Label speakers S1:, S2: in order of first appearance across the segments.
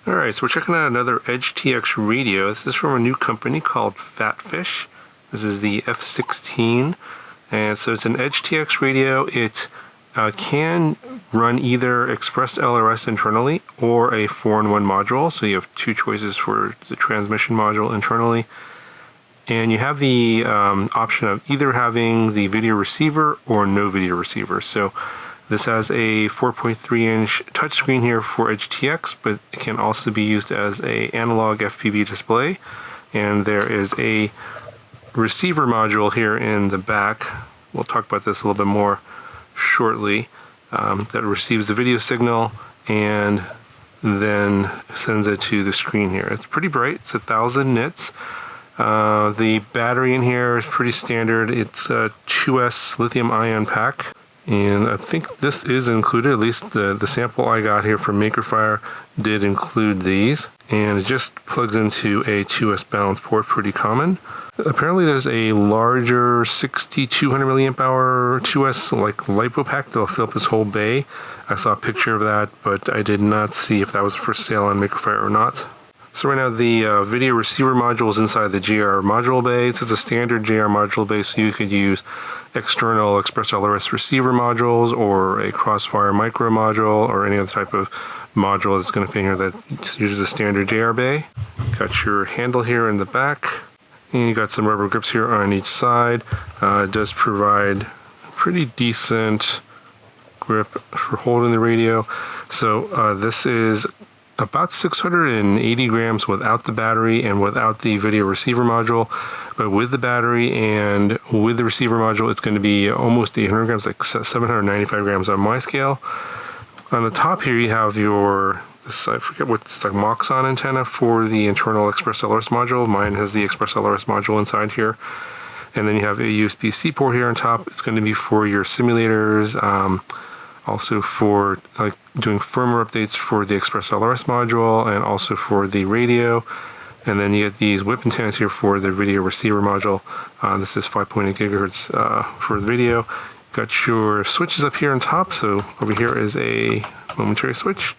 S1: Alright, so we're checking out another EdgeTX radio. This is from a new company called FATFISH. This is the F16. And so it's an EdgeTX radio. It can run either Express LRS internally or a 4-in-1 module. So you have two choices for the transmission module internally. And you have the option of either having the video receiver or no video receiver. So this has a 4.3-inch touchscreen here for EdgeTX, but it can also be used as an analog FPV display. And there is a receiver module here in the back. We'll talk about this a little bit more shortly. That receives the video signal and then sends it to the screen here. It's pretty bright. It's 1,000 nits. The battery in here is pretty standard. It's a 2S lithium-ion pack. And I think this is included, at least the sample I got here from Makerfire did include these. And it just plugs into a 2S balance port, pretty common. Apparently there's a larger 6,200 milliamp hour 2S like LiPo pack that'll fill up this whole bay. I saw a picture of that, but I did not see if that was for sale on Makerfire or not. So right now the video receiver module is inside the GR module bay. This is a standard GR module bay, so you could use external Express LRS receiver modules or a Crossfire micro module or any other type of module that's going to fit in here that uses a standard JR bay. Got your handle here in the back, and you got some rubber grips here on each side. It does provide pretty decent grip for holding the radio. So this is about 680 grams without the battery and without the video receiver module. But with the battery and with the receiver module, it's going to be almost 800 grams, like 795 grams on my scale. On the top here, you have your, I forget what it's like, Moxon antenna for the internal Express LRS module. Mine has the Express LRS module inside here. And then you have a USB-C port here on top. It's going to be for your simulators, also for like doing firmware updates for the Express LRS module and also for the radio. And then you get these whip antennas here for the video receiver module. This is 5.8 gigahertz for the video. Got your switches up here on top. So over here is a momentary switch,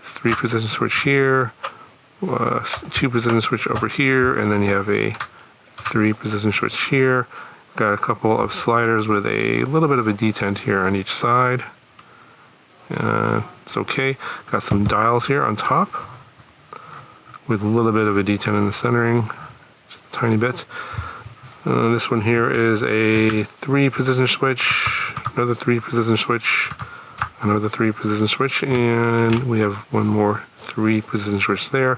S1: 3-position switch here, 2-position switch over here, and then you have a 3-position switch here. Got a couple of sliders with a little bit of a detent here on each side. It's okay. Got some dials here on top with a little bit of a detent in the centering, just a tiny bit. This one here is a 3-position switch, another 3-position switch, another 3-position switch, and we have one more 3-position switch there.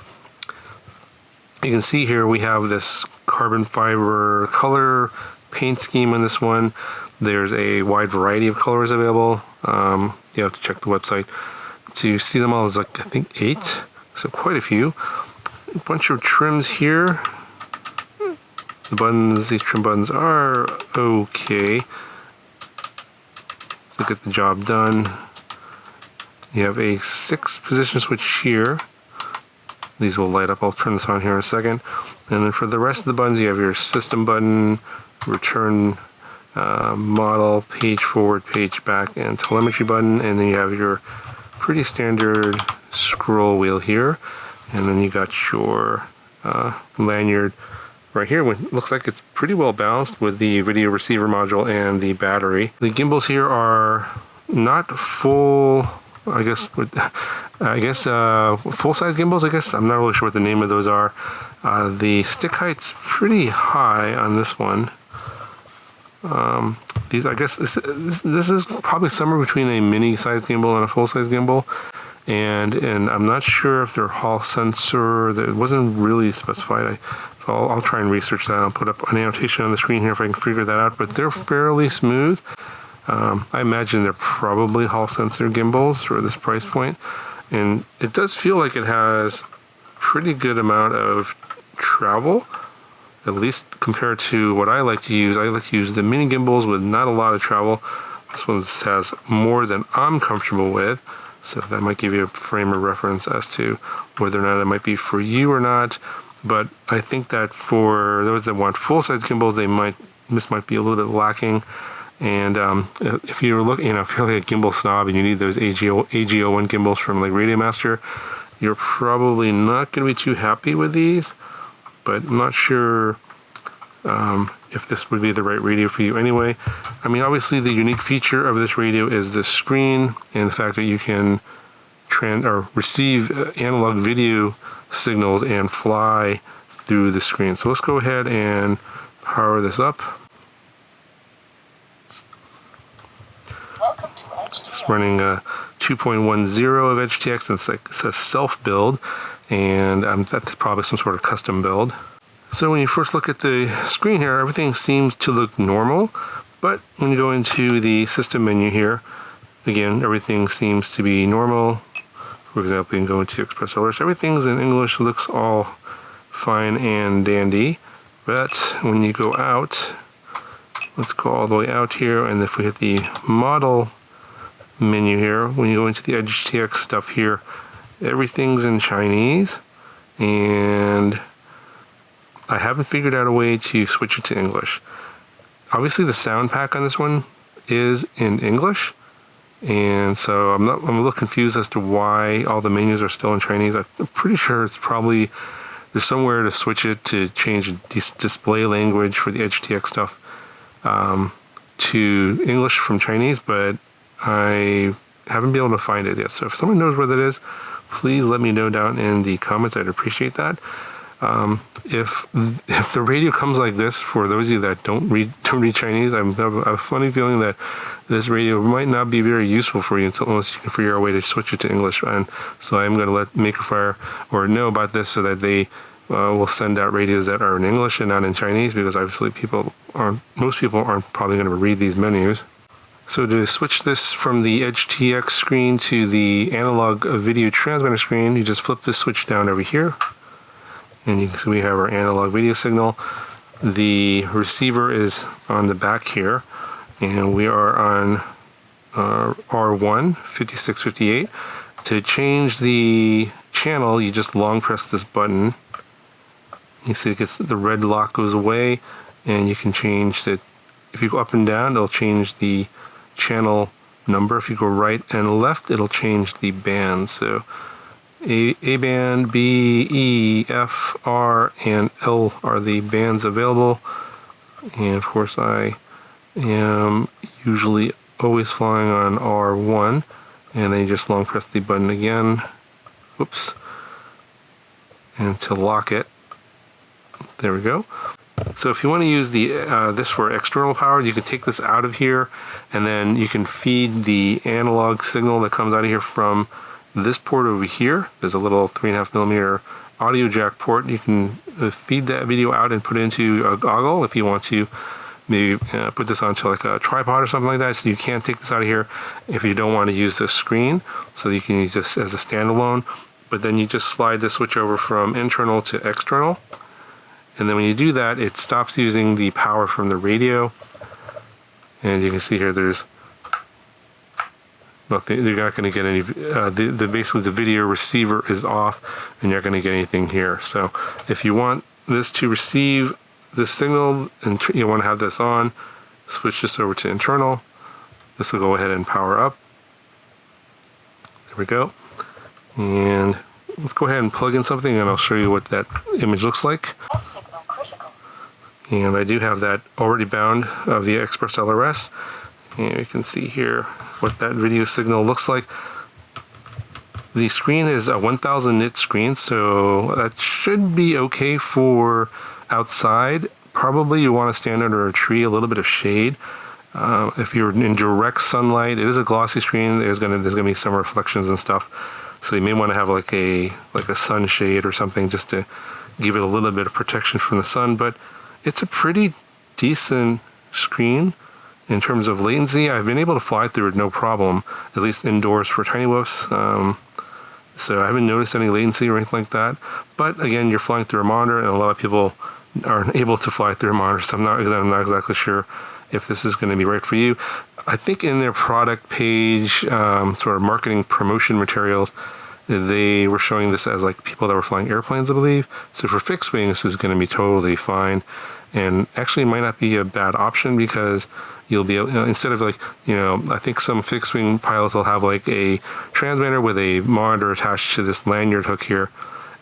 S1: You can see here we have this carbon fiber color paint scheme on this one. There's a wide variety of colors available. You have to check the website to see them all. There's like, I think 8, so quite a few. A bunch of trims here. The buttons, these trim buttons are okay to get the job done. You have a 6-position switch here. These will light up. I'll turn this on here in a second. And then for the rest of the buttons, you have your system button, return model, page forward, page back, and telemetry button. And then you have your pretty standard scroll wheel here. And then you got your lanyard right here. It looks like it's pretty well balanced with the video receiver module and the battery. The gimbals here are not full, I guess full-size gimbals, I guess. I'm not really sure what the name of those are. The stick height's pretty high on this one. These, I guess, this is probably somewhere between a mini-size gimbal and a full-size gimbal. And I'm not sure if they're Hall sensor. It wasn't really specified. I'll try and research that. I'll put up an annotation on the screen here if I can figure that out. But they're fairly smooth. I imagine they're probably Hall sensor gimbals for this price point. And it does feel like it has pretty good amount of travel, at least compared to what I like to use. I like to use the mini gimbals with not a lot of travel. This one has more than I'm comfortable with. So that might give you a frame of reference as to whether or not it might be for you or not. But I think that for those that want full-size gimbals, this might be a little bit lacking. And if you're looking, if you're like a gimbal snob and you need those AG01 gimbals from like Radiomaster, you're probably not going to be too happy with these, but I'm not sure if this would be the right radio for you anyway. I mean, obviously the unique feature of this radio is the screen and the fact that you can receive analog video signals and fly through the screen. So let's go ahead and power this up.
S2: Welcome to EdgeTX.
S1: It's running 2.10 of EdgeTX, and it says self-build, and that's probably some sort of custom build. So when you first look at the screen here, everything seems to look normal, but when you go into the system menu here, again, everything seems to be normal. For example, you can go into Express ELRS. Everything's in English, looks all fine and dandy, but when you go out, let's go all the way out here, and if we hit the model menu here, when you go into the EdgeTX stuff here, everything's in Chinese, and I haven't figured out a way to switch it to English. Obviously the sound pack on this one is in English, and so I'm a little confused as to why all the menus are still in Chinese. I'm pretty sure it's probably there's somewhere to switch it to change display language for the EdgeTX stuff to English from Chinese, but I haven't been able to find it yet. So if someone knows where that is, please let me know down in the comments. I'd appreciate that. If the radio comes like this, for those of you that don't read Chinese, I have a funny feeling that this radio might not be very useful for you unless you can figure out a way to switch it to English. And so I'm going to let Makerfire know about this so that they will send out radios that are in English and not in Chinese, because obviously most people aren't probably going to read these menus. So to switch this from the EdgeTX screen to the analog video transmitter screen, you just flip this switch down over here. And you can see we have our analog video signal. The receiver is on the back here, and we are on R1 5658. To change the channel, you just long press this button. You see the red lock goes away, and you can change the, if you go up and down, it'll change the channel number. If you go right and left, it'll change the band. So A band, B, E, F, R, and L are the bands available. And of course I am usually always flying on R1, and then you just long press the button again, whoops, and to lock it. There we go. So if you want to use this for external power, you can take this out of here, and then you can feed the analog signal that comes out of here from this port over here. There's a little 3.5mm audio jack port. You can feed that video out and put it into a goggle if you want to maybe put this onto like a tripod or something like that. So you can take this out of here if you don't want to use the screen. So you can use this as a standalone, but then you just slide the switch over from internal to external. And then when you do that, it stops using the power from the radio. And you can see here there's nothing. You're not going to get any. Basically the video receiver is off, and you're not going to get anything here. So if you want this to receive this signal and you want to have this on, switch this over to internal. This will go ahead and power up. There we go. And let's go ahead and plug in something, and I'll show you what that image looks like.
S2: Signal critical.
S1: And I do have that already bound via Express ELRS. And you can see here what that video signal looks like. The screen is a 1000 nit screen, so that should be okay for outside. Probably you want to stand under a tree, a little bit of shade. If you're in direct sunlight, it is a glossy screen. There's gonna be some reflections and stuff. So you may want to have like a sunshade or something just to give it a little bit of protection from the sun. But it's a pretty decent screen in terms of latency. I've been able to fly through it no problem, at least indoors for tiny whoofs. So I haven't noticed any latency or anything like that. But again, you're flying through a monitor, and a lot of people aren't able to fly through a monitor. So I'm not exactly sure if this is going to be right for you. I think in their product page, sort of marketing promotion materials, they were showing this as like people that were flying airplanes, I believe. So for fixed wing, this is going to be totally fine. and actually might not be a bad option because you'll be able, instead of like, I think some fixed wing pilots will have like a transmitter with a monitor attached to this lanyard hook here,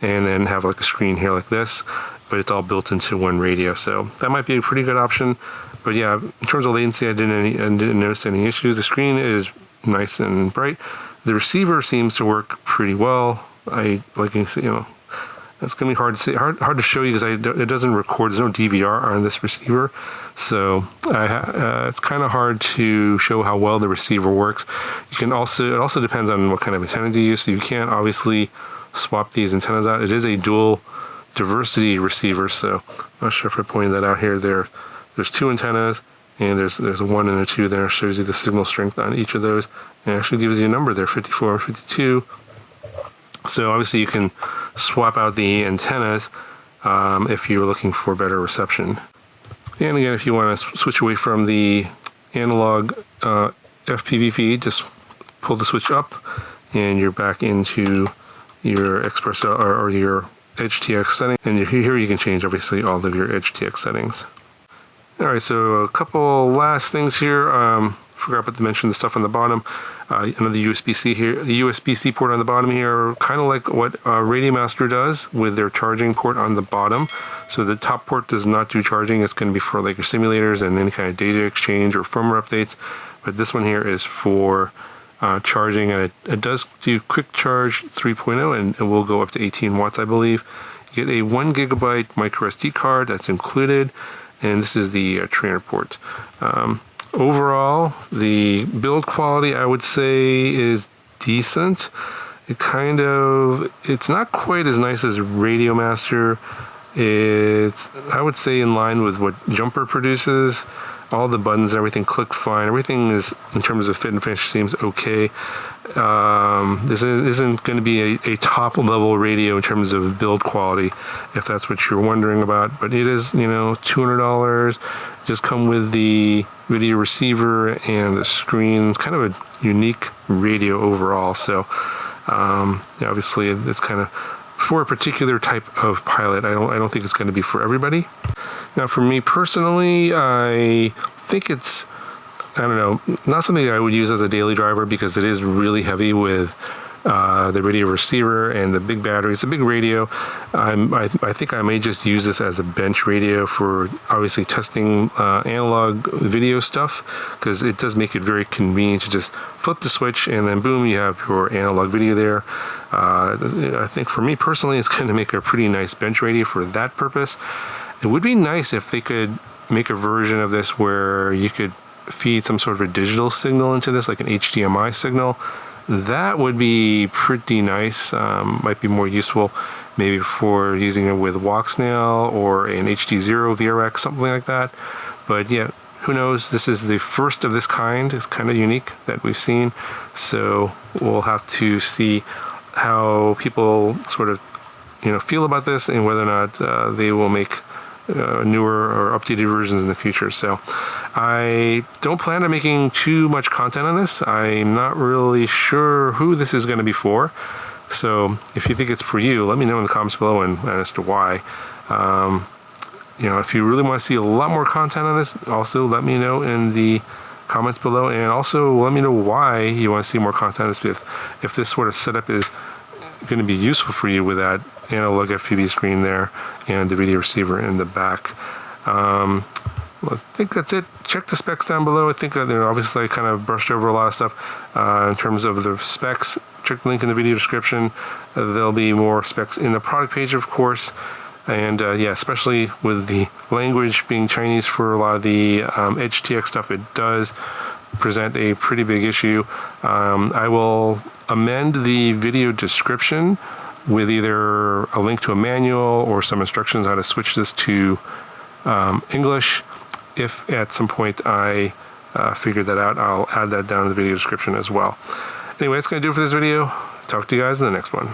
S1: and then have like a screen here like this, but it's all built into one radio. So that might be a pretty good option. But yeah, in terms of latency, I didn't notice any issues. The screen is nice and bright. The receiver seems to work pretty well. It's going to be hard to say, hard to show you because it doesn't record. There's no DVR on this receiver, so it's kind of hard to show how well the receiver works. It also depends on what kind of antennas you use. So you can't obviously swap these antennas out. It is a dual diversity receiver, so I'm not sure if I pointed that out here. There's two antennas, and there's a 1 and a 2 there. It shows you the signal strength on each of those, and it actually gives you a number there, 54, 52. So obviously you can swap out the antennas if you're looking for better reception. And again, if you want to switch away from the analog FPV feed, just pull the switch up and you're back into your Express or your EdgeTX setting. And here you can change obviously all of your EdgeTX settings. Alright, so a couple last things here. Forgot about to mention the stuff on the bottom. Another USB-C here, the USB-C port on the bottom here, kind of like what Radiomaster does with their charging port on the bottom. So the top port does not do charging. It's going to be for like your simulators and any kind of data exchange or firmware updates. But this one here is for charging, and it does do quick charge 3.0, and it will go up to 18 watts, I believe. You get a 1 gigabyte micro SD card that's included, and this is the trainer port. Overall, the build quality, I would say, is decent. It's not quite as nice as Radiomaster. It's, I would say, in line with what Jumper produces. All the buttons and everything click fine. Everything is, in terms of fit and finish, seems okay. This isn't going to be a top level radio in terms of build quality, if that's what you're wondering about. But it is, $200. Just come with the video receiver and the screen. It's kind of a unique radio overall. So obviously it's kind of for a particular type of pilot. I don't think it's going to be for everybody. Now, for me personally, I think it's, not something I would use as a daily driver because it is really heavy with the radio receiver and the big battery. It's a big radio. I think I may just use this as a bench radio for obviously testing analog video stuff, because it does make it very convenient to just flip the switch and then boom, you have your analog video there. I think for me personally, it's going to make a pretty nice bench radio for that purpose. It would be nice if they could make a version of this where you could feed some sort of a digital signal into this, like an HDMI signal. That would be pretty nice. Might be more useful maybe for using it with Walksnail or an HD0 VRX, something like that. But yeah, who knows? This is the first of this kind. It's kind of unique that we've seen. So we'll have to see how people sort of feel about this and whether or not they will make newer or updated versions in the future. So I don't plan on making too much content on this. I'm not really sure who this is going to be for. So if you think it's for you, let me know in the comments below and as to why. If you really want to see a lot more content on this, also let me know in the comments below, and also let me know why you want to see more content on this. If this sort of setup is going to be useful for you with that analog FPV screen there and the video receiver in the back. Well, I think that's it. Check the specs down below. I think obviously I kind of brushed over a lot of stuff in terms of the specs. Check the link in the video description. There'll be more specs in the product page, of course. And yeah, especially with the language being Chinese for a lot of the EdgeTX stuff, it does present a pretty big issue. I will amend the video description with either a link to a manual or some instructions on how to switch this to English. If at some point I figure that out, I'll add that down in the video description as well. Anyway, that's going to do it for this video. Talk to you guys in the next one.